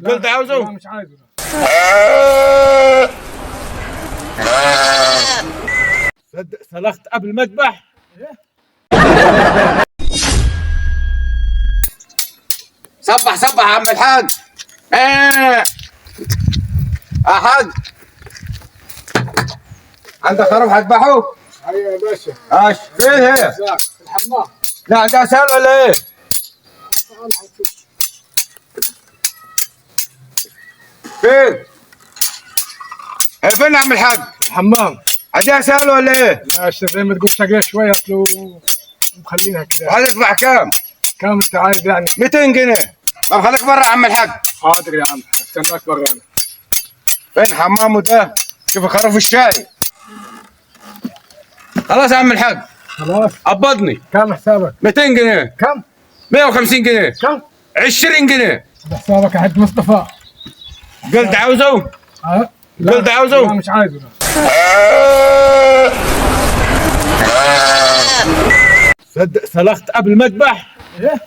قلت عاوزه؟ لا مش عايزه. صدق سلخت قبل ما اذبح. صبح صبح يا عم الحاج. ايه يا حاج، عندك خروف هتذبحه؟ ايوه يا باشا. ايش فين هي؟ ازيك؟ في الحمام. لا عندها سهل ولا ايه؟ فين؟ هي فين يا عم الحاج؟ الحمام. عندها سهل ولا ايه؟ لا زي ما تقول شقيه شويه اصله مخلينها كده. وهتدفع كام؟ كم انت عايز يعني؟ 200 جنيه. طب خليك برا يا عم الحاج. حاضر يا عم، استناك برا انا. فين حمامه ده؟ شوف خروف الشاي. خلاص يا عم الحاج، خلاص. قبضني. كم حسابك؟ 200 جنيه. كم؟ 150 جنيه. كم؟ 20 جنيه. هذا حسابك يا حاج مصطفى. قلت عاوزه؟ ها؟ قلت عاوزه؟ لا مش عايزه. صدق سلخت قبل ما اذبح. ايه؟